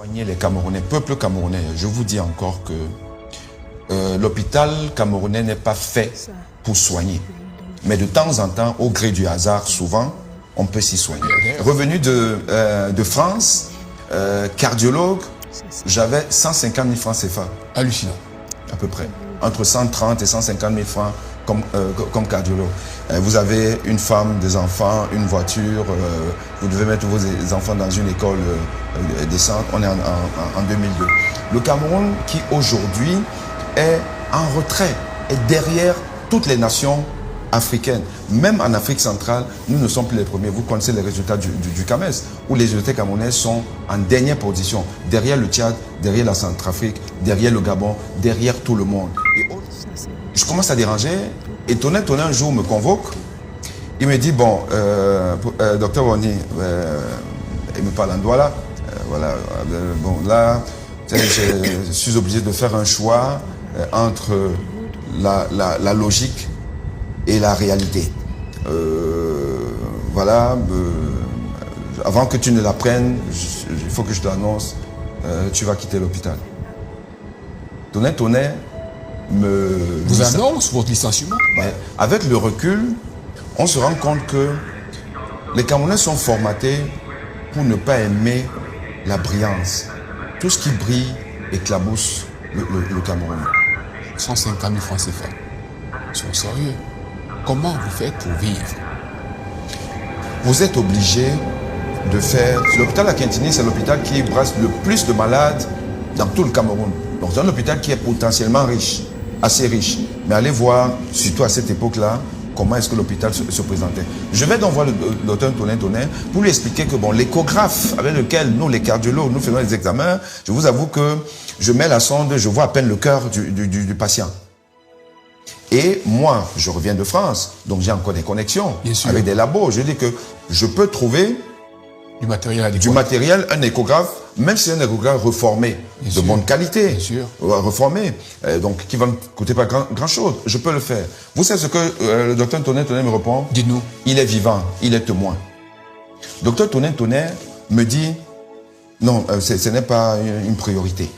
Soigner les Camerounais, peuple camerounais, je vous dis encore que l'hôpital camerounais n'est pas fait pour soigner. Mais de temps en temps, au gré du hasard, souvent, on peut s'y soigner. Revenu de France, cardiologue, j'avais 150 000 francs CFA. Hallucinant. À peu près. Entre 130 et 150 000 francs comme cardiologue. Vous avez une femme, des enfants, une voiture, vous devez mettre vos enfants dans une école décente. On est en 2002. Le Cameroun qui aujourd'hui est en retrait, est derrière toutes les nations africaines. Même en Afrique centrale, nous ne sommes plus les premiers. Vous connaissez les résultats du CAMES, où les résultats camerounais sont en dernière position, derrière le Tchad, derrière la Centrafrique, derrière le Gabon, derrière tout le monde. Et je commence à déranger, et Tonet un jour me convoque, il me dit, bon, docteur Wani, il me parle en Douala, voilà, bon, là, je suis obligé de faire un choix entre la logique et la réalité. Voilà, avant que tu ne l'apprennes, il faut que je t'annonce, tu vas quitter l'hôpital. Tonet me... Vous annonce votre licenciement? Mais avec le recul, on se rend compte que les Camerounais sont formatés pour ne pas aimer la brillance. Tout ce qui brille éclabousse le Cameroun. 150 000 francs CFA. Ils sont sérieux. Comment vous faites pour vivre? Vous êtes obligé de faire... L'hôpital à Quintini, c'est l'hôpital qui brasse le plus de malades dans tout le Cameroun. Donc c'est un hôpital qui est potentiellement riche, assez riche. Mais allez voir, surtout à cette époque-là, comment est-ce que l'hôpital se présentait. Je vais donc voir le docteur Tonet pour lui expliquer que bon, l'échographe avec lequel nous, les cardiologues, nous faisons les examens, je vous avoue que je mets la sonde, je vois à peine le cœur du patient. Et moi, je reviens de France, donc j'ai encore des connexions avec des labos. Je dis que je peux trouver du matériel adéquat. Du matériel, un échographe, même si c'est un échographe reformé, de bonne qualité, reformé, donc qui va me coûter pas grand chose, je peux le faire. Vous savez ce que le docteur Tonet me répond? Dites-nous. Il est vivant, il est témoin. Docteur Tonet me dit, non, ce n'est pas une priorité.